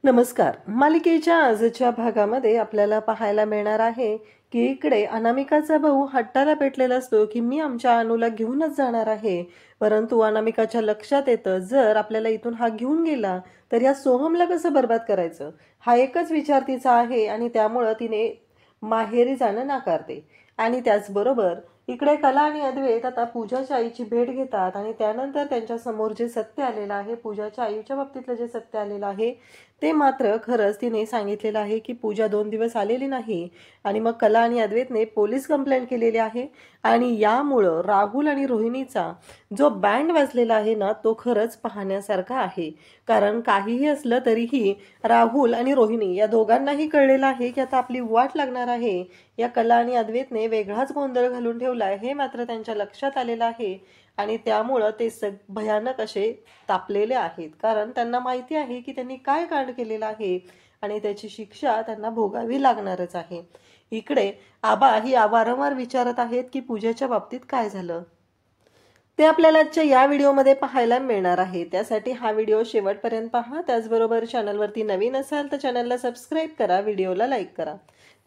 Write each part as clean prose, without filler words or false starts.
नमस्कार. मालिकेच्या आजच्या भागामध्ये आपल्याला पाहायला मिळणार आहे की इकडे अनामिकाचा भाऊ हट्टाला पेटलेला असतो की मी आमच्या अनुला घेऊनच जाणार आहे. परंतु अनामिकाच्या लक्षात येतं जर आपल्याला इथून हा घेऊन गेला तर या सोहमला कसं बर्बाद करायचं, हा एकच विचार तिचा आहे आणि त्यामुळं तिने माहेरी जाणं नाकारते. आणि त्याचबरोबर इकडे कला आणि अद्वैत आता पूजाच्या आईची भेट घेतात आणि त्यानंतर त्यांच्या समोर जे सत्य आलेलं आहे, पूजाच्या आईच्या बाबतीतलं जे सत्य आलेलं आहे ते मात्र खरंच तिने सांगितलेलं आहे की पूजा 2 दिवस आलेली नाही. आणि मग कला आणि अद्वैतने पोलीस कंप्लेंट केलेली आहे. आणि यामुळं राहुल आणि रोहिणीचा जो बँड वाजलेला आहे ना, तो खरंच पाहण्यासारखा आहे. कारण काहीही असलं तरीही राहुल आणि रोहिणी या दोघांनाही कळलेलं आहे की आता आपली वाट लागणार आहे. या कला आणि अद्वैतने वेगळाच गोंधळ घालून ठेवला आहे, हे मात्र त्यांच्या लक्षात आलेलं आहे. आणि त्यामुळं ते भयानक असे तापलेले आहेत, कारण त्यांना माहिती आहे की त्यांनी काय कांड केलेलं आहे आणि त्याची शिक्षा त्यांना भोगावी लागणारच आहे. इकडे आबा ही वारंवार विचारत आहेत की पूजेच्या बाबतीत काय झालं, ते आपल्याला आजच्या या व्हिडिओमध्ये पाहायला मिळणार आहे. त्यासाठी हा व्हिडिओ शेवटपर्यंत पहा. त्याचबरोबर चॅनलवरती नवीन असाल तर चॅनलला सबस्क्राईब करा, व्हिडिओला लाईक करा.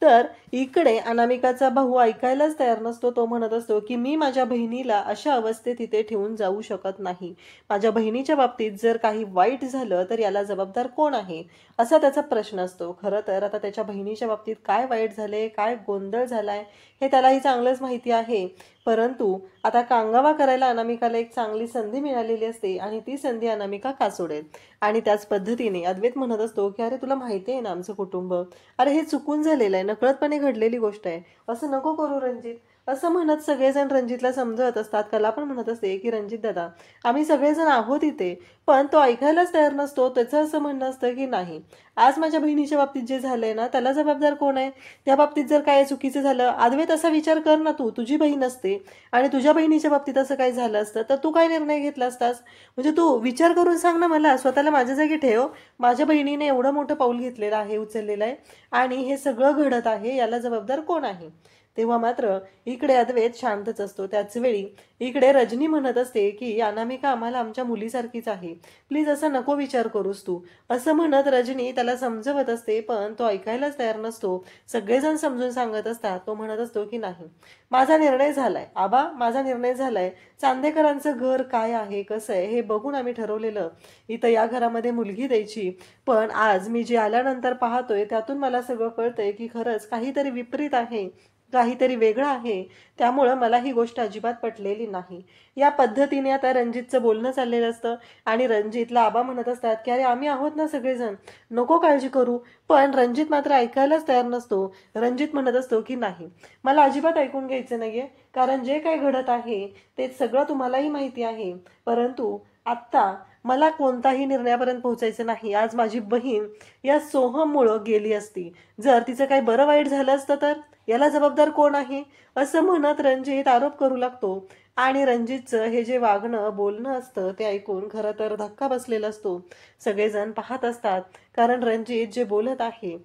तर इकडे अनामिकाचा भाऊ ऐकायलाच तयार नसतो. तो म्हणत असतो की मी माझ्या बहिणीला अशा अवस्थेत इथे ठेवून जाऊ शकत नाही. माझ्या बहिणीच्या बाबतीत जर काही वाईट झालं तर याला जबाबदार कोण आहे, असा त्याचा प्रश्न असतो. खरं तर आता त्याच्या बहिणीच्या बाबतीत काय वाईट झाले, काय गोंधळ झालाय हे त्यालाही चांगलंच माहिती आहे. परंतु आता कांगावा करायला अनामिकाला एक चांगली संधी मिळालेली असते आणि ती संधी अनामिका का सोडेल. आणि त्याच पद्धतीने अद्वैत म्हणत असतो की अरे तुला माहिती आहे ना आमचं कुटुंब, अरे हे चुकून झालेलं आहे, नकळतपणे घडलेली गोष्ट आहे, असं नको करू रंजित, असं म्हणत सगळेजण रणजितला समजवत असतात. कला पण म्हणत असते की रणजित दादा, आम्ही सगळेजण आहोत इथे. पण तो ऐकायलाच तयार नसतो. त्याचं असं म्हणणं असतं की नाही, आज माझ्या बहिणीच्या बाबतीत जे झालंय ना त्याला जबाबदार कोण आहे. त्या बाबतीत जर काय चुकीचं झालं, अद्वैत असा विचार कर ना, तू तुझी बहीण असते आणि तुझ्या बहिणीच्या बाबतीत असं काही झालं असतं तर तू काय निर्णय घेतला असतास. म्हणजे तू विचार करून सांग ना मला, स्वतःला माझ्या जागी ठेव. माझ्या बहिणीने एवढं मोठं पाऊल घेतलेलं आहे, उचललेलं आहे आणि हे सगळं घडत आहे, याला जबाबदार कोण आहे. तेव्हा मात्र इकडे अद्वैत शांतच असतो. त्याच वेळी इकडे रजनी म्हणत असते की अनामिका आम्हाला आमच्या मुलीसारखीच आहे, प्लीज असा नको विचार करूस तू, असं म्हणत रजनी त्याला समजवत असते. पण तो ऐकायलाच तयार नसतो. सगळेजण समजून सांगत असतात. तो म्हणत असतो की नाही, माझा निर्णय झालाय आबा, माझा निर्णय झालाय. चांदेकरांचं घर काय आहे, कसं आहे हे बघून आम्ही ठरवलेलं इथं या घरामध्ये मुलगी द्यायची. पण आज मी जे आल्यानंतर पाहतोय त्यातून मला सगळं कळतंय की खरंच काहीतरी विपरीत आहे, काहीतरी वेगळं आहे. त्यामुळं मला ही गोष्ट अजिबात पटलेली नाही. या पद्धतीने आता रणजितचं बोलणं चाललेलं असतं आणि रणजितला आबा म्हणत असतात की अरे आम्ही आहोत ना सगळेजण, नको काळजी करू. पण रणजित मात्र ऐकायलाच तयार नसतो. रणजित म्हणत असतो की नाही, मला अजिबात ऐकून घ्यायचं नाहीये, कारण जे काही घडत आहे ते सगळं तुम्हालाही माहिती आहे. परंतु आत्ता मला कोणताही निर्णयापर्यंत पोहोचायचं नाही. आज माझी बहीण या सोहममुळं गेली असती, जर तिचं काही बरं वाईट झालं असतं तर याला जबाबदार कोण आहे, असं म्हणत रणजित आरोप करू लागतो. आणि रणजितचं हे जे वागणं बोलणं असतं ते ऐकून खरं तर धक्का बसलेला असतो. सगळेजण पाहत असतात, कारण रणजित जे बोलत आहे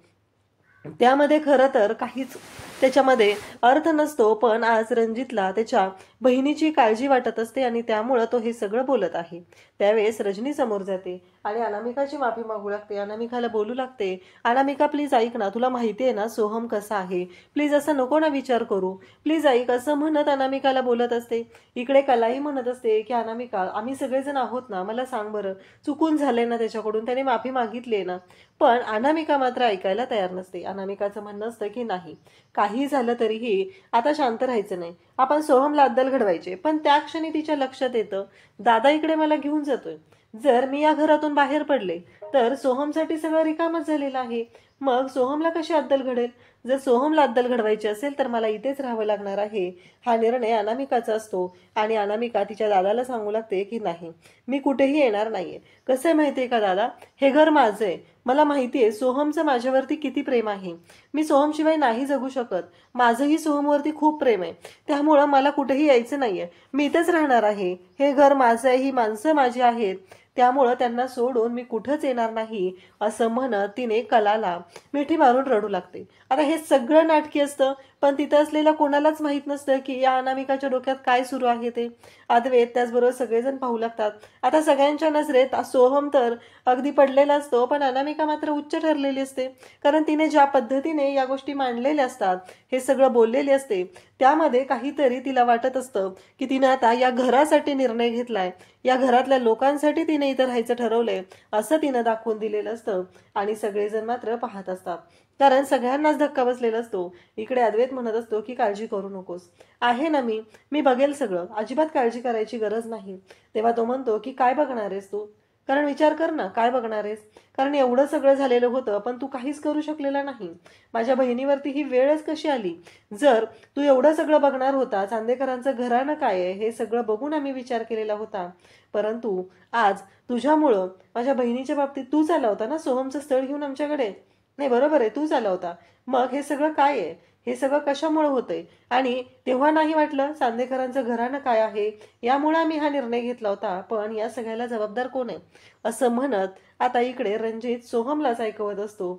त्यामध्ये खरं तर काहीच त्याच्यामध्ये अर्थ नसतो. पण आज रणजितला त्याच्या बहिणीची काळजी वाटत असते आणि त्यामुळं तो हे सगळं बोलत आहे. त्यावेळेस रजनी समोर जाते आणि अनामिकाची माफी मागू लागते. अनामिकाला बोलू लागते, अनामिका प्लीज ऐक ना, तुला माहिती आहे ना सोहम कसा आहे, प्लीज असं नको ना विचार करू, प्लीज ऐक, असं म्हणत अनामिकाला बोलत असते. इकडे कलाही म्हणत असते की अनामिका आम्ही सगळेजण आहोत ना, मला सांग बरं, चुकून झालंय ना त्याच्याकडून, त्याने माफी मागितली ना. पण अनामिका मात्र ऐकायला तयार नसते. अनामिकाचं म्हणणं असतं की नाही, काही झालं तरीही आता शांत राहायचं नाही, आपण सोहमला अद्दल घडवायचे. पण त्या क्षणी तिच्या लक्षात येतं, दादा इकडे मला घेऊन जातोय, जर मी या घरातून बाहेर पडले तर सोहमसाठी सगळं रिकामच झालेलं आहे. मग सोहमला कशी अद्दल घडेल. जर सोहमला अद्दल घडवायची असेल तर मला इथेच राहावं लागणार आहे. हा निर्णय अनामिकाचा असतो आणि अनामिका तिच्या दादाला सांगू लागते की नाही, मी कुठेही येणार नाहीये. कसं आहे माहितीये का दादा, हे घर माझं आहे. मला माहितीये सोहमचं माझ्यावरती किती प्रेम आहे, मी सोहमशिवाय नाही जगू शकत. माझंही सोहमवरती खूप प्रेम आहे. त्यामुळं मला कुठेही यायचं नाहीये, मी इथेच राहणार आहे. हे घर माझं आहे, ही माणसं माझी आहेत. त्यामुळं त्यांना सोडून मी कुठंच येणार नाही असं म्हणत तिने कलाला मिठी मारून रडू लागते. आता हे सगळं नाटकी असतं, पण तिथं असलेल्या कोणालाच माहीत नसतं की या अनामिकाच्या डोक्यात काय सुरू आहे ते. अद्वैत त्याचबरोबर सगळेजण पाहू लागतात. आता सगळ्यांच्या नजरेत सोहम तर अगदी पडलेला असतो, पण अनामिका मात्र उच्च ठरलेली असते. कारण तिने ज्या पद्धतीने या गोष्टी मांडलेल्या असतात, हे सगळं बोललेले असते, त्यामध्ये काहीतरी तिला वाटत असतं की तिने आता या घरासाठी निर्णय घेतलाय, या घरातल्या लोकांसाठी तिने इथं राहायचं ठरवलंय असं तिनं दाखवून दिलेलं असतं. आणि सगळेजण मात्र पाहत असतात, कारण सगळ्यांनाच धक्का बसलेला असतो. इकडे अद्वैत म्हणत असतो की काळजी करू नकोस, आहे ना मी बघेल सगळं, अजिबात काळजी करायची गरज नाही. तेव्हा तो म्हणतो की काय बघणार आहेस तू, कारण विचार कर ना काय बघणार आहेस, कारण एवढं सगळं झालेलं होतं पण तू काहीच करू शकलेला नाही. माझ्या बहिणीवरती ही वेळच कशी आली. जर तू एवढं सगळं बघणार होता, चांदेकरांचं घराणं काय आहे हे सगळं बघून आम्ही विचार केलेला होता, परंतु आज तुझ्यामुळं माझ्या बहिणीच्या बाबतीत तूच आला होता ना सोहमचं स्थळ घेऊन आमच्याकडे. नाही बरोबर आहे, तूच आला होता. मग हे सगळं काय आहे, हे सगळं कशामुळे होतंय, आणि तेव्हा नाही वाटलं चांदेकरांचं घराणं काय आहे यामुळे आम्ही हा निर्णय घेतला होता, पण या सगळ्याला जबाबदार कोण आहे असं म्हणत आता इकडे रणजित सोहमलाच ऐकवत असतो.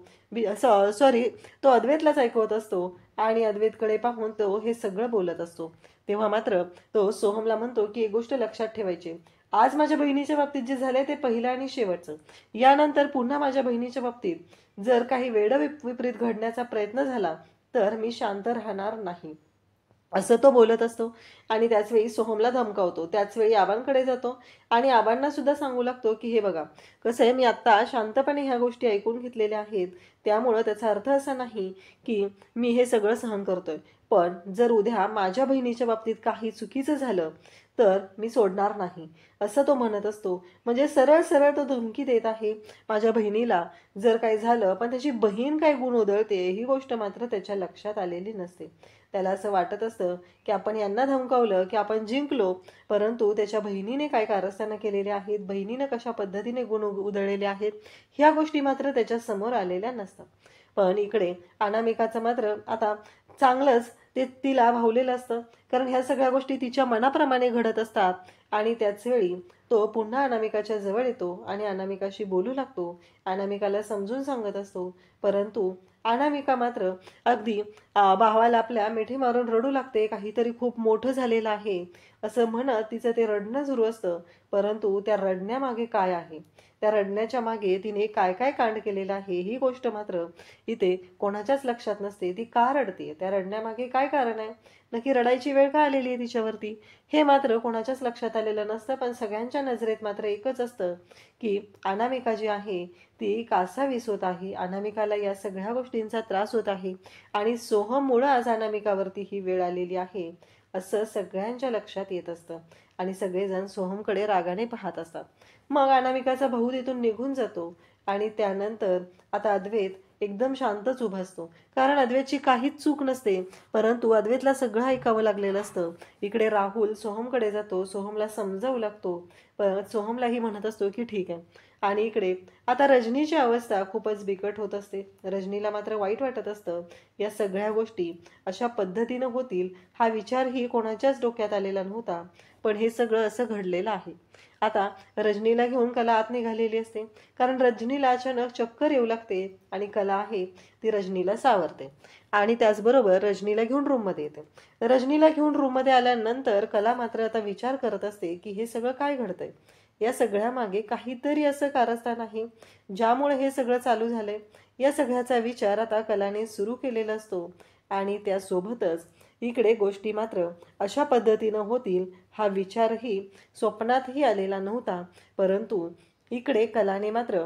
सॉरी, तो अद्वैतलाच ऐकवत असतो आणि अद्वैतकडे पाहून तो हे सगळं बोलत असतो. तेव्हा मात्र तो सोहमला म्हणतो की एक गोष्ट लक्षात ठेवायची, आज माझ्या बहिणीच्या बाबतीत जे झालंय ते पहिलं आणि शेवटचं. यानंतर पुन्हा माझ्या बहिणीच्या बाबतीत जर काही वेड विपरीत घडण्याचा प्रयत्न झाला तर मी शांत राहणार नाही असं तो बोलत असतो. आणि त्याचवेळी सोहमला धमकावतो. त्याचवेळी आबांकडे जातो आणि आबांना सुद्धा सांगू लागतो की हे बघा, कसं आहे, मी आत्ता शांतपणे ह्या गोष्टी ऐकून घेतलेल्या आहेत, त्यामुळं त्याचा अर्थ असा नाही की मी हे सगळं सहन करतोय, पण जर उद्या माझ्या बहिणीच्या बाबतीत काही चुकीचं झालं तर मी सोडणार नाही असं तो म्हणत असतो. म्हणजे सरळ सरळ तो धमकी देत आहे माझ्या बहिणीला. जर काही झालं पण त्याची बहीण काय गुण उधळते ही गोष्ट मात्र त्याच्या लक्षात आलेली नसते. त्याला असं वाटत असतं की आपण यांना धमकावलं की आपण जिंकलो, परंतु त्याच्या बहिणीने काय कारस्थानं केलेले आहेत, बहिणीने कशा पद्धतीने गुण उधळलेले आहेत, ह्या गोष्टी मात्र त्याच्या समोर आलेल्या नसतात. पण इकडे अनामिकाचं मात्र आता चांगलंच ते तिला भावलेलं असतं, कारण ह्या सगळ्या गोष्टी तिच्या मनाप्रमाणे घडत असतात. आणि त्याच वेळी तो पुन्हा अनामिकाच्या जवळ येतो आणि अनामिकाशी बोलू लागतो, अनामिकाला समजून सांगत असतो. परंतु अनामिका मात्र अगदी भावाला आपल्या मिठी मारून रडू लागते. काहीतरी खूप मोठं झालेलं आहे असं म्हणत तिचं ते रडणं सुरू असतं. परंतु त्या रडण्यामागे काय आहे, त्या रडण्याच्या मागे तिने काय काय कांड केलेलं आहे ही गोष्ट मात्र इथे कोणाच्याच लक्षात नसते. ती का रडते, त्या रडण्यामागे काय कारण आहे, नक्की रडायची वेळ का आलेली आहे तिच्यावरती, हे मात्र कोणाच्याच लक्षात आलेलं नसतं. पण सगळ्यांच्या नजरेत मात्र एकच असतं की अनामिका जी आहे ती कासावीस होत आहे, अनामिकाला या सगळ्या गोष्टींचा त्रास होत आहे आणि सोहममुळं आज अनामिकावरती ही वेळ आलेली आहे असं सगळ्यांच्या लक्षात येत असतं. आणि सगळेजण सोहमकडे रागाने पाहत असतात. मग अनामिकाचा भाऊ तिथून निघून जातो आणि त्यानंतर आता अद्वैत एकदम शांतच उभा असतो, कारण अद्वैतची काहीच चूक नसते, परंतु अद्वैतला सगळं ऐकावं लागलेलं असतं. इकडे राहुल सोहमकडे जातो, सोहमला समजावू लागतो, पण सोहमलाही म्हणत असतो की ठीक आहे. आणि इकडे आता रजनीची अवस्था खूपच बिकट होत असते. रजनीला मात्र वाईट वाटत असतं, या सगळ्या गोष्टी अशा पद्धतीनं होतील हा विचारही कोणाच्याच डोक्यात आलेला नव्हता, पण हे सगळं असं घडलेलं आहे. आता रजनीला घेऊन कला आत निघालेली असते, कारण रजनीला अचानक चक्कर येऊ लागते आणि कला आहे ती रजनीला सावरते आणि त्याचबरोबर रजनीला घेऊन रूममध्ये येते. रजनीला घेऊन रूममध्ये आल्यानंतर कला मात्र आता विचार करत असते की हे सगळं काय घडतंय, या सगळ्या मागे काहीतरी असं कारस्थान आहे ज्यामुळे हे सगळं चालू झालंय. या सगळ्याचा विचार आता कलाने सुरू केलेला असतो आणि त्यासोबतच इकडे गोष्टी मात्र अशा पद्धतीनं होतील हा विचारही स्वप्नातही आलेला नव्हता. परंतु इकडे कलाने मात्र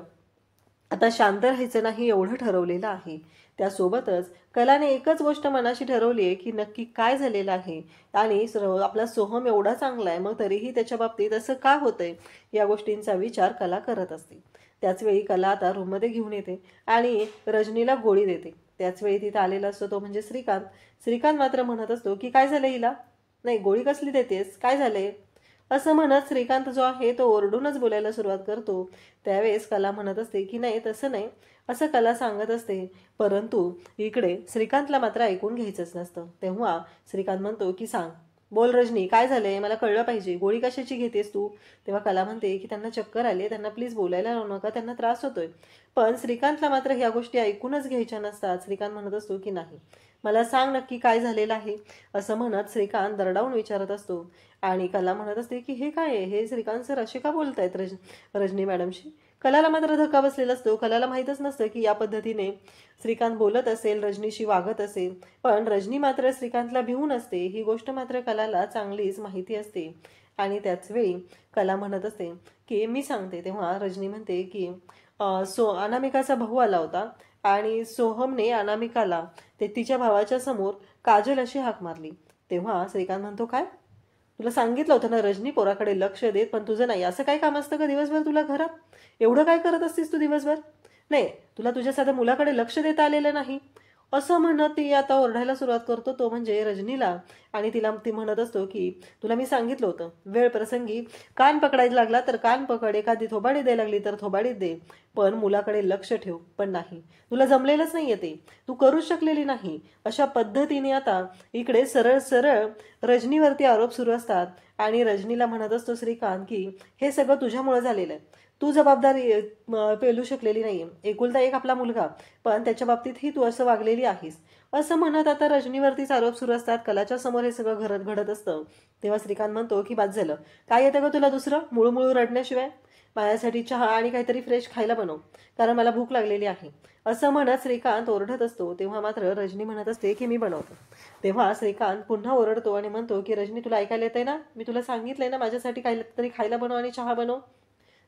आता शांत राहायचं नाही एवढं ठरवलेलं आहे. त्यासोबतच कलाने एकच गोष्ट मनाशी ठरवली आहे की नक्की काय झालेलं आहे आणि आपला सोहम एवढा चांगला आहे, मग तरीही त्याच्या बाबतीत असं का होतंय, या गोष्टींचा विचार कला करत असते. त्याचवेळी कला आता रूममध्ये घेऊन येते आणि रजनीला गोळी देते. त्याचवेळी तिथं आलेला असतो तो म्हणजे श्रीकांत. श्रीकांत मात्र म्हणत असतो की काय झालं हिला, नाही गोळी कसली देतेस, काय झालंय असं म्हणत श्रीकांत जो आहे तो ओरडूनच बोलायला सुरुवात करतो. त्यावेळेस कला म्हणत असते की नाही तसं नाही, असं कला सांगत असते. परंतु इकडे श्रीकांतला मात्र ऐकून घ्यायचंच नसतं. तेव्हा श्रीकांत म्हणतो की सांग, बोल रजनी, काय झालंय? मला कळलं पाहिजे. गोळी कशाची घेतेस तू? तेव्हा कला म्हणते की त्यांना चक्कर आले, त्यांना प्लीज बोलायला लावू नका, त्यांना त्रास होतोय. पण श्रीकांतला मात्र ह्या गोष्टी ऐकूनच घ्यायच्या नसतात. श्रीकांत म्हणत असतो की नाही, मला सांग नक्की काय झालेलं आहे. असं म्हणत श्रीकांत दरडावून विचारत असतो. आणि कला म्हणत असते की हे काय आहे? हे श्रीकांत सर असे का बोलतायत रजनी मॅडमशी? कलाला मात्र धक्का बसलेला असतो. कलाला माहीतच नसतं की या पद्धतीने श्रीकांत बोलत असेल, रजनीशी वागत असेल. पण रजनी मात्र श्रीकांतला भिवून असते, ही गोष्ट मात्र कलाला चांगलीच माहिती असते. आणि त्याच वेळी कला म्हणत असते की मी सांगते. तेव्हा रजनी म्हणते की अनामिकाचा भाऊ आला होता आणि सोहमने अनामिकाला ते तिच्या भावाच्या समोर काजल अशी हाक मारली. तेव्हा श्रीकांत म्हणतो, काय? तुला सांगितलं होतं ना रजनी, पोराकडे लक्ष देत, पण तुझं नाही. असं काय काम असतं का दिवसभर तुला घरात? एवढं काय करत असतीस तू दिवसभर? नाही, तुला तुझ्या साध्या मुलाकडे लक्ष देता आलेलं नाही. असं म्हणत ती आता ओरडायला सुरुवात करतो, तो म्हणजे रजनीला. आणि ती म्हणत असतो की तुला मी सांगितलं होतं, वेळ प्रसंगी कान पकडायला लागला तर कान पकड, एखादी थोबाडी द्यायला लागली तर थोबाडीत दे, पण मुलाकडे लक्ष ठेव. पण नाही, तुला जमलेलंच नाहीये ते, तू करूच शकलेली नाही. अशा पद्धतीने आता इकडे सरळ सरळ रजनीवरती आरोप सुरू असतात. आणि रजनीला म्हणत असतो श्रीकांत की हे सगळं तुझ्यामुळे झालेलं आहे, तू जबाबदारी पेलू शकलेली नाहीये. एकुलता एक आपला मुलगा, पण त्याच्या बाबतीतही तू असं वागलेली आहेस. असं म्हणत आता रजनीवरतीच आरोप सुरू असतात. कलाच्या समोर हे सगळं घडत असतं. तेव्हा श्रीकांत म्हणतो की बाद झालं, काय येतं का तुला दुसरं मुळू रडण्याशिवाय? माझ्यासाठी चहा आणि काहीतरी फ्रेश खायला बनव, कारण मला भूक लागलेली आहे. असं म्हणत श्रीकांत ओरडत असतो. तेव्हा मात्र रजनी म्हणत असते की मी बनवतो. तेव्हा श्रीकांत पुन्हा ओरडतो आणि म्हणतो की रजनी, तुला ऐकायला येतंय ना? मी तुला सांगितलंय ना माझ्यासाठी काहीतरी खायला बनव आणि चहा बनव.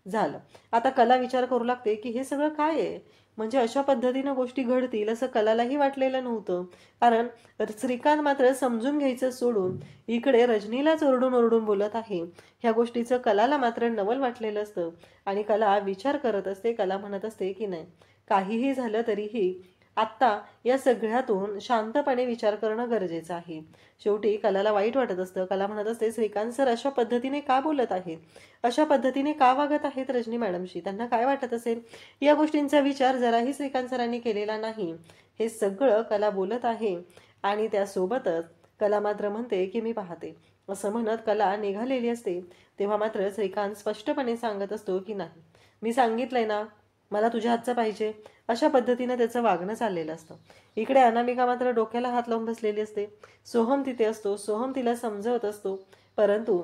झालं. आता कला विचार करू लागते की हे सगळं काय आहे? म्हणजे अशा पद्धतीनं गोष्टी घडतील असं कलालाही वाटलेलं नव्हतं. कारण श्रीकांत मात्र समजून घ्यायचं सोडून इकडे रजनीलाच ओरडून ओरडून बोलत आहे. ह्या गोष्टीचं कलाला मात्र नवल वाटलेलं असतं. आणि कला विचार करत असते. कला म्हणत असते की नाही, काहीही झालं तरीही आत्ता या सगळ्यातून शांतपणे विचार करणं गरजेचं आहे. शेवटी कलाला वाईट वाटत असतं. कला म्हणत असते, श्रीकांत सर अशा पद्धतीने का बोलत आहेत? अशा पद्धतीने का वागत आहेत रजनी मॅडमशी? त्यांना काय वाटत असेल? या गोष्टींचा विचार जराही श्रीकांत सरांनी केलेला नाही. हे सगळं कला बोलत आहे. आणि त्यासोबतच कला मात्र म्हणते की मी पाहते. असं म्हणत कला निघालेली असते. तेव्हा मात्र श्रीकांत स्पष्टपणे सांगत असतो की नाही, मी सांगितलंय ना, मला तुझ्या हातचं पाहिजे. अशा पद्धतीनं त्याचं वागणं चाललेलं असतं. इकडे अनामिका मात्र डोक्याला हात लावून बसलेली असते. सोहम तिथे असतो. सोहम तिला समजवत असतो. परंतु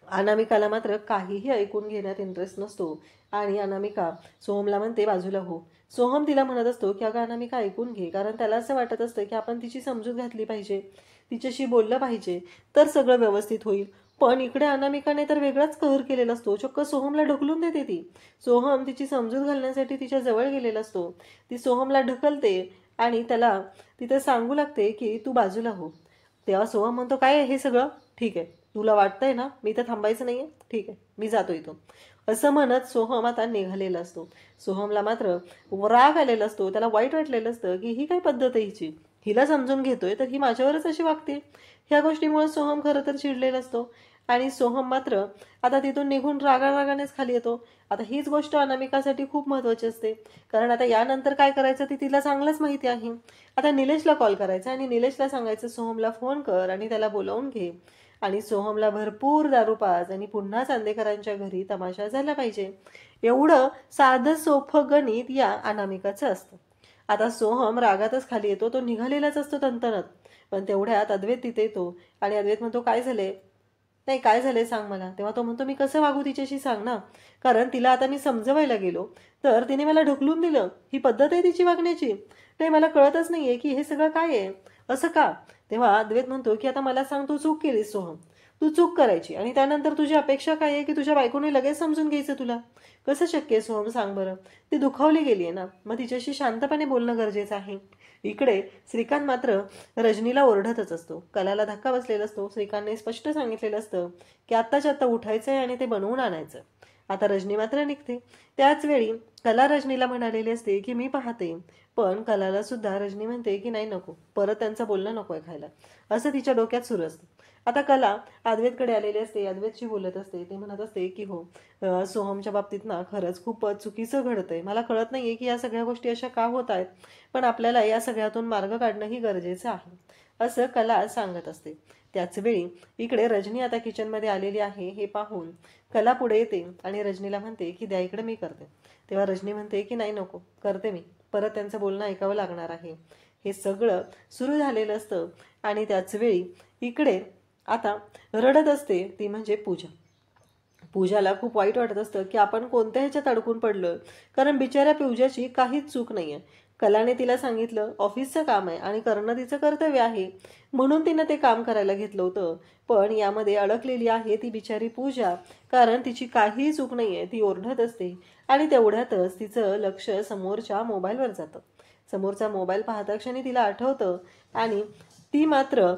अनामिकाला मात्र काहीही ऐकून घेण्यात इंटरेस्ट नसतो. आणि अनामिका सोहमला म्हणते बाजूला हो. सोहम तिला म्हणत असतो की अगं अनामिका, ऐकून घे, कारण त्याला असं वाटत असतं की आपण तिची समजूत घातली पाहिजे, तिच्याशी बोललं पाहिजे, तर सगळं व्यवस्थित होईल. पण इकडे अनामिकाने तर वेगळाच कहर केलेला असतो. चक्क सोहमला ढकलून देते ती. सोहम तिची समजूत घालण्यासाठी तिच्या जवळ गेलेला असतो. ती सोहमला ढकलते आणि त्याला तिथे सांगू लागते की तू बाजूला हो. तेव्हा सोहम म्हणतो, काय आहे हे सगळं? ठीक आहे, तुला वाटतंय ना मी इथं थांबायचं नाहीये? ठीक आहे, मी जातो इथून. असं म्हणत सोहम आता निघालेला असतो. सोहमला मात्र राग आलेला असतो. त्याला वाईट वाटलेलं असतं की ही काय पद्धत आहे हिची, हिला समजून घेतोय तर ही माझ्यावरच अशी वागते. ह्या गोष्टीमुळे सोहम खरं तर चिडलेला असतो. आणि सोहम मात्र आता तिथून निघून रागानेच खाली येतो. आता हीच गोष्ट अनामिकासाठी खूप महत्वाची असते, कारण आता यानंतर काय करायचं ते तिला चांगलंच माहिती आहे. आता निलेशला कॉल करायचा आणि निलेशला सांगायचं सोहमला फोन कर आणि त्याला बोलावून घे आणि सोहमला भरपूर दारू पाज आणि पुन्हा चांदेकरांच्या घरी तमाशा झाला पाहिजे. एवढं साधं सोपं गणित या अनामिकाचं असतं. आता सोहम रागातच खाली येतो. तो निघालेलाच असतो तंतनत. पण तेवढ्यात अद्वैत तिथे येतो आणि अद्वैत म्हणतो, काय झाले? नाही, काय झालंय सांग मला. तेव्हा तो म्हणतो, मी कसं वागू तिच्याशी सांग ना, कारण तिला आता मी समजवायला गेलो तर तिने मला ढकलून दिलं. ही पद्धत आहे तिची वागण्याची? नाही, मला कळतच नाहीये की हे सगळं काय आहे, असं का? तेव्हा अद्वैत म्हणतो की आता मला सांग, तू चूक केलीस सोहम, तू चूक करायची आणि त्यानंतर तुझी अपेक्षा काय आहे की तुझ्या बायकोने लगेच समजून घ्यायचं तुला? कसं शक्य आहे सोहम, सांग बरं. ती दुखावली गेली आहे ना, मग तिच्याशी शांतपणे बोलणं गरजेचं आहे. इकडे श्रीकांत मात्र रजनीला ओरडतच असतो. कलाला धक्का बसलेला असतो. श्रीकांतने स्पष्ट सांगितलेलं असतं की आत्ताच्या आत्ता उठायचंय आणि ते बनवून आणायचं. आता रजनी मात्र निघते. त्याच वेळी कला रजनीला म्हणालेली असते की मी पाहते. पण कलाला सुद्धा रजनी म्हणते की नाही, नको, परत त्यांचं बोलणं नकोय खायला, असं तिच्या डोक्यात सुरू असतं. आता कला अद्वैतकडे आलेली असते. अद्वैतशी बोलत असते. ती म्हणत असते की हो, सोहमच्या बाबतीत ना खरंच खूप चुकीचं घडतंय. मला कळत नाहीये की या सगळ्या गोष्टी अशा का होत आहेत, पण आपल्याला या सगळ्यातून मार्ग काढणंही गरजेचं आहे, असं कला सांगत असते. त्याच वेळी इकडे रजनी आता किचनमध्ये आलेली आहे हे पाहून कला पुढे येते आणि रजनीला म्हणते की द्या इकडे मी करते. तेव्हा रजनी म्हणते की नाही नको करते मी. परत त्यांचं बोलणं ऐकावं लागणार आहे. हे सगळं सुरू झालेलं असतं आणि त्याच वेळी इकडे आता रडत असते ती म्हणजे पूजा. पूजाला खूप वाईट वाटत असतं की आपण कोणत्या ह्याच्यात अडकून पडलोय, कारण बिचाऱ्या पूजाची काहीच चूक नाहीये. कलाने तिला सांगितलं ऑफिसचं काम आहे आणि करणं तिचं कर्तव्य आहे, म्हणून तिनं ते काम करायला घेतलं होतं. पण यामध्ये अडकलेली आहे ती बिचारी पूजा, कारण तिची काहीही चूक नाहीये. ती ओरडत असते आणि तेवढ्यातच तिचं लक्ष समोरच्या मोबाईलवर जातं. समोरचा मोबाईल पाहता क्षणी तिला आठवतं आणि ती मात्र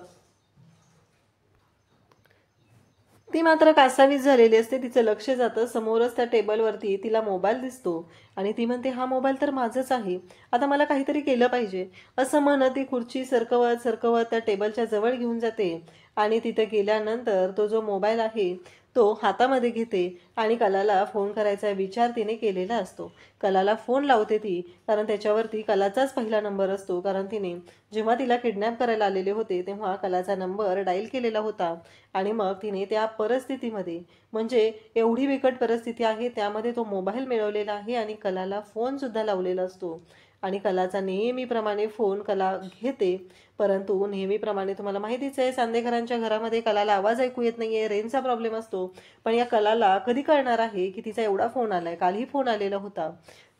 ती मात्र कासावीस झालेली असते. तिचं लक्ष जातं समोरच त्या टेबलवरती तिला मोबाईल दिसतो आणि ती म्हणते हा मोबाईल तर माझाच आहे, आता मला काहीतरी केलं पाहिजे असं म्हणत ती खुर्ची सरकवत सरकवत त्या टेबलच्या जवळ घेऊन जाते आणि तिथे गेल्यानंतर तो जो मोबाईल आहे तो हातामध्ये घेते आणि कलाला फोन करायचा विचार तिने केलेला असतो. कलाला फोन लावते ती, कारण त्याच्यावरती कलाचाच पहिला नंबर असतो, कारण तिने जेव्हा तिला किडनॅप करायला आलेले होते तेव्हा कलाचा नंबर डायल केलेला होता. आणि मग तिने त्या परिस्थितीमध्ये, म्हणजे एवढी बिकट परिस्थिती आहे त्यामध्ये तो मोबाईल मिळवलेला आहे आणि कलाला फोन सुद्धा लावलेला असतो आणि कलाचा नेहमीप्रमाणे फोन कला घेते. परंतु नेहमीप्रमाणे तुम्हाला माहितीच आहे सांदेकरांच्या घरामध्ये कलाला आवाज ऐकू येत नाहीये, रेंजचा प्रॉब्लेम असतो. पण या कलाला कधी कळणार आहे की तिचा एवढा फोन आलाय, कालही फोन आलेला होता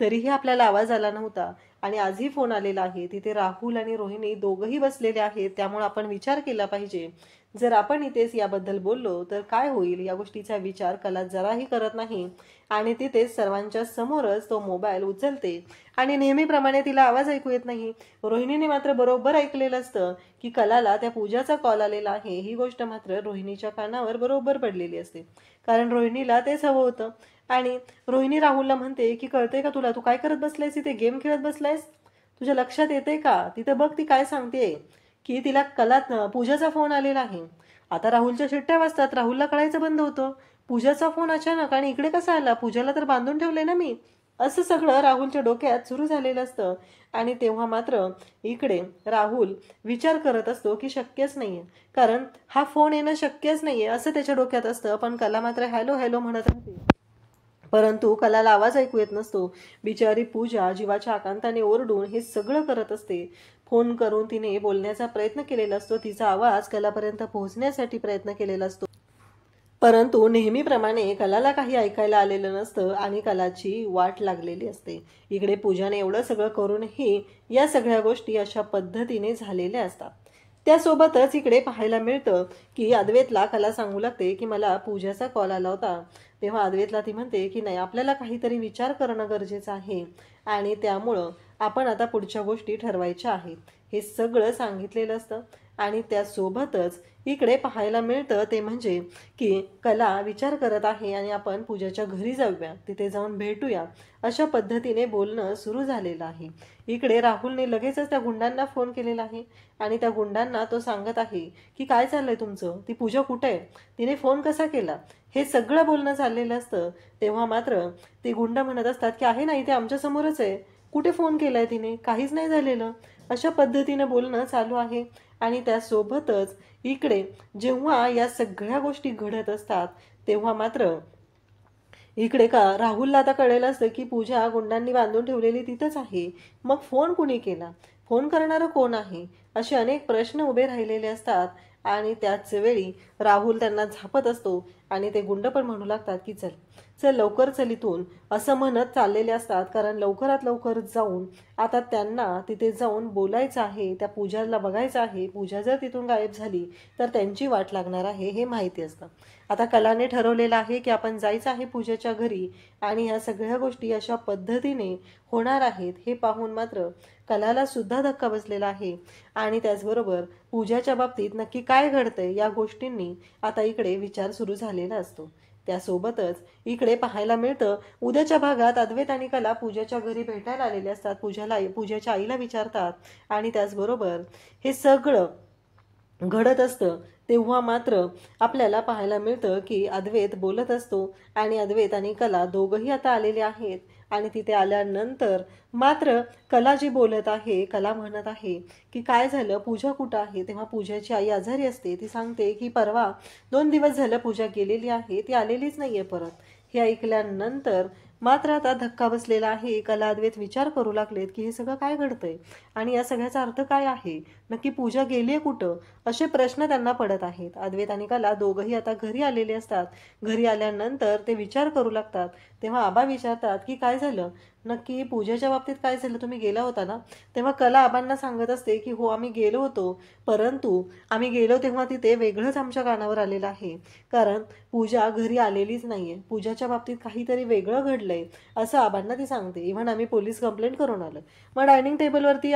तरीही आपल्याला आवाज आला नव्हता आणि आजही फोन आलेला आहे. तिथे राहुल आणि रोहिणी दोघंही बसलेले आहेत, त्यामुळे आपण विचार केला पाहिजे. जर आपण इथेच याबद्दल बोललो तर काय होईल या गोष्टीचा विचार कला जराही करत नाही आणि तिथेच सर्वांच्या समोरच तो मोबाईल उचलते आणि नेहमीप्रमाणे तिला आवाज ऐकू येत नाही. रोहिणीने मात्र बरोबर ऐकलेलं असतं की कलाला त्या पूजाचा कॉल आलेला आहे. ही गोष्ट मात्र रोहिणीच्या कानावर बरोबर पडलेली असते, कारण रोहिणीला तेच हवं होतं. आणि रोहिणी राहुलला म्हणते की कळतंय का तुला, तू काय करत बसलायस इथे, गेम खेळत बसलायस, तुझ्या लक्षात येते का, तिथं बघ ती काय सांगते की तिला पूजाचा फोन आलेला आहे. आता राहुलच्या शिट्ट्या वाजतात, राहुलला कळायचं बंद होतं. पूजाचा फोन अचानक आणि इकडे कसा आला, पूजाला तर बांधून ठेवले ना मी, असं सगळं राहुलच्या डोक्यात सुरू झालेलं असतं. आणि तेव्हा मात्र इकडे राहुल विचार करत असतो की शक्यच नाहीये, कारण हा फोन येणं शक्यच नाहीये असं त्याच्या डोक्यात असतं. पण कला मात्र हॅलो हॅलो म्हणत राहते, परंतु कलाला आवाज ऐकू येत नसतो. बिचारी पूजा जीवाच्या आकांताने ओरडून हे सगळं करत असते. फोन करून तिने बोलण्याचा प्रयत्न केलेला असतो, तिचा आवाज कलापर्यंत पोहोचण्यासाठी प्रयत्न केलेला असतो, परंतु नेहमीप्रमाणे कलाला काही ऐकायला आलेलं नसतं आणि कलाची वाट लागलेली असते. इकडे पूजाने एवढं सगळं करूनही या सगळ्या गोष्टी अशा पद्धतीने झालेल्या असतात. त्यासोबतच इकडे पाहायला मिळतं की अद्वैतला कला सांगू लागते की मला पूजाचा कॉल आला होता. तेव्हा अद्वैतला ती म्हणते की नाही, आपल्याला काहीतरी विचार करणं गरजेचं आहे आणि त्यामुळं आपण आता पुढच्या गोष्टी ठरवायच्या आहेत, हे सगळं सांगितलेलं असतं. आणि त्यासोबतच इकडे पाहायला मिळतं ते म्हणजे की कला विचार करत आहे आणि आपण पूजाच्या घरी जाऊया, तिथे जाऊन भेटूया, अशा पद्धतीने बोलणं सुरू झालेलं आहे. इकडे राहुलने लगेचच त्या गुंडांना फोन केलेला आहे आणि त्या गुंडांना तो सांगत आहे की काय चाललंय तुमचं, ती पूजा कुठे आहे, तिने फोन कसा केला, हे सगळं बोलणं चाललेलं असतं. तेव्हा मात्र ते गुंड म्हणत असतात की आहे ना, इथे आमच्या समोरच आहे, कुठे फोन केलाय तिने, काहीच नाही झालेलं, अशा पद्धतीने बोलणं चालू आहे. आणि त्यासोबतच इकडे जेव्हा या सगळ्या गोष्टी घडत असतात तेव्हा मात्र इकडे का राहुलला आता कळलेलं असतं की पूजा गुंडांनी बांधून ठेवलेली तिथंच आहे. मग फोन कुणी केला, फोन करणारं कोण आहे, असे अनेक प्रश्न उभे राहिलेले असतात. आणि त्याच वेळी राहुल त्यांना झापत असतो आणि ते गुंड पण म्हणू लागतात की चल चल लवकर चल इथून, असं म्हणत चाललेले असतात, कारण लवकरात लवकर जाऊन आता त्यांना तिथे जाऊन बोलायचं आहे, त्या पूजाला बघायचं आहे. पूजा जर तिथून गायब झाली तर त्यांची वाट लागणार आहे हे माहिती असतं. आता कलाने ठरवलेलं आहे की आपण जायचं आहे पूजाच्या घरी आणि ह्या सगळ्या गोष्टी अशा पद्धतीने होणार आहेत हे पाहून मात्र कलाला सुद्धा धक्का बसलेला आहे. आणि त्याचबरोबर पूजाच्या बाबतीत नक्की काय घडतंय या गोष्टींनी आता इकडे विचार सुरू झालेला असतो. त्यासोबतच इकडे पाहायला मिळतं उद्याच्या भागात अद्वैत आणि कला पूजाच्या घरी भेटायला आलेले असतात. पूजाच्या आईला विचारतात आणि त्याचबरोबर हे सगळं घडत असतं. तेव्हा मात्र आपल्याला पाहायला मिळतं की अद्वैत बोलत असतो आणि अद्वैत आणि कला दोघंही आता आलेले आहेत आणि तिथे आल्यानंतर मात्र कला जी बोलत आहे, कला म्हणत आहे की काय झालं, पूजा कुठं आहे? तेव्हा पूजाची आई आजारी असते. ती सांगते की परवा 2 दिवस झालं पूजा गेलेली आहे, ती आलेलीच नाहीये परत. हे ऐकल्यानंतर मात्र आता धक्का बसलेला आहे. कला अद्वैत विचार करू लागलेत की हे सगळं काय घडतंय आणि या सगळ्याचा अर्थ काय आहे, नक्की पूजा गेलीये कुठं, असे प्रश्न त्यांना पडत आहेत. अद्वैत आणि कला दोघंही आता घरी आलेले असतात. घरी आल्यानंतर ते विचार करू लागतात. तेव्हा आबा विचारतात की काय झालं, नक्की पूजेच्या बाबतीत काय झालं, तुम्ही गेला होता ना? तेव्हा कला आबांना सांगत असते की हो आम्ही गेलो होतो, परंतु आम्ही गेलो तेव्हा तिथे वेगळंच आमच्या कानावर आलेलं आहे. कारण पूजा घरी आलेलीच नाहीये, पूजाच्या बाबतीत काहीतरी वेगळं घडलंय असं आबांना ती सांगते. इव्हन आम्ही पोलीस कंप्लेंट करून आलो. मग डायनिंग टेबलवरती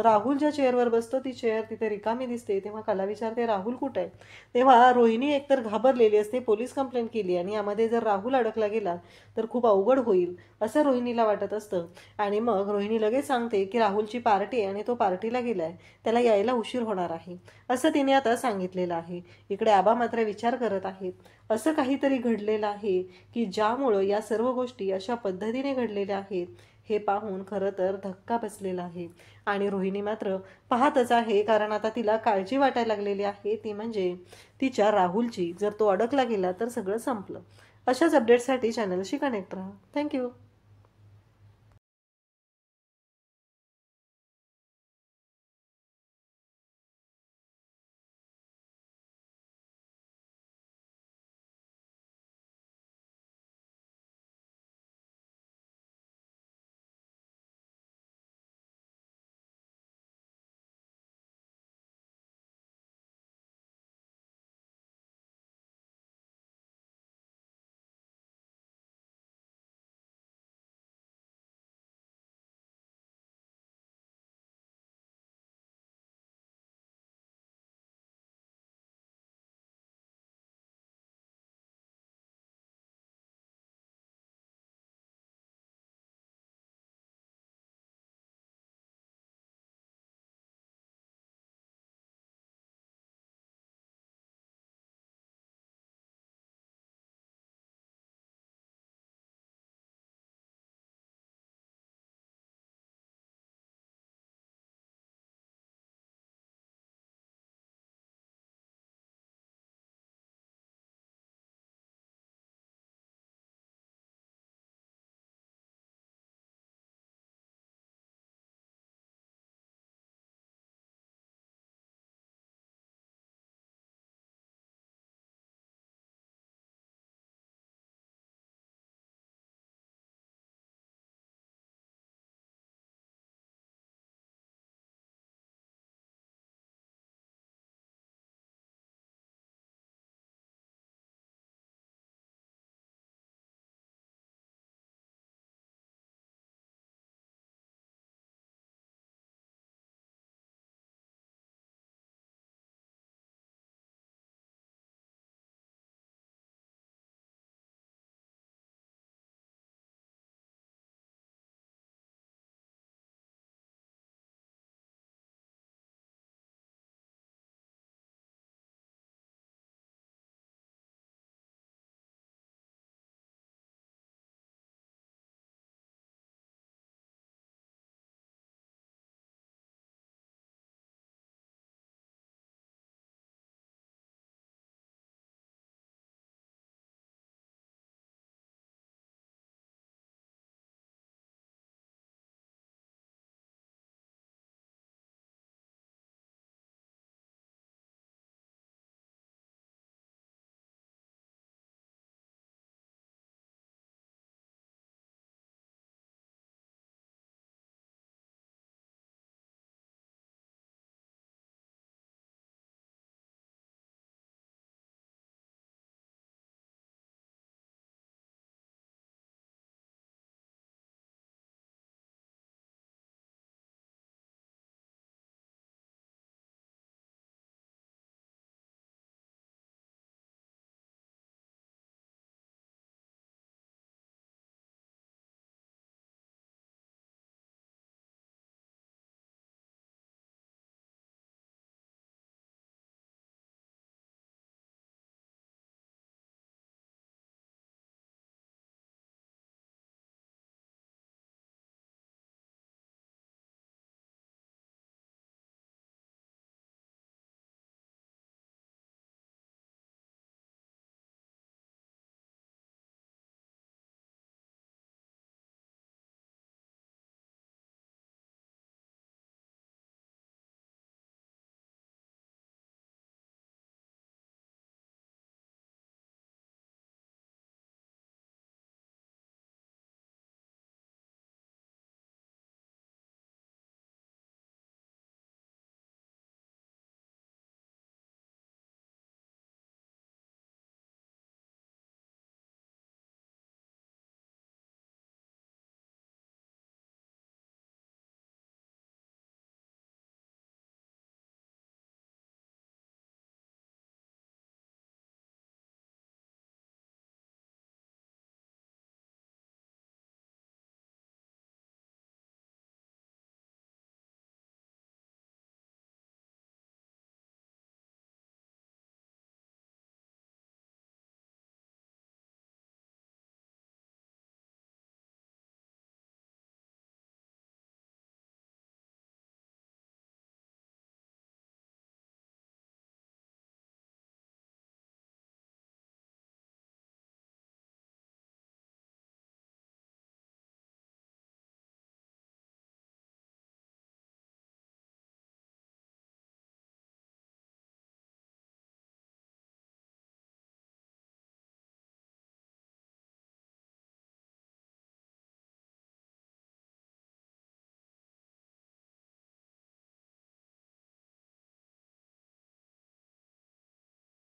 राहुल ज्या चेअरवर बसतो ती चेअर तिथे रिकामी दिसते. तेव्हा कला विचारते राहुल कुठे आहे? तेव्हा रोहिणी एकतर घाबरलेली असते, पोलीस कंप्लेंट केली आणि यामध्ये जर राहुल अडकला गेला तर खूप अवघड होईल असं रोहिणीला वाटत असतं. आणि मग रोहिणी लगेच सांगते की राहुलची पार्टी आहे आणि तो पार्टीला गेलाय, त्याला यायला उशीर होणार आहे असं तिने आता सांगितलेलं आहे. इकडे आबा मात्र विचार करत आहेत, असं काहीतरी घडलेलं आहे की ज्यामुळं या सर्व गोष्टी अशा पद्धतीने घडलेल्या आहेत. हे पाहून खरं तर धक्का बसलेला आहे. आणि रोहिणी मात्र पाहतच आहे, कारण आता तिला काळजी वाटायला लागलेली आहे, ती म्हणजे तिच्या राहुलची. जर तो अडकला गेला तर सगळं संपलं. अशाच अपडेट्ससाठी चॅनलशी कनेक्ट राहा. थँक्यू.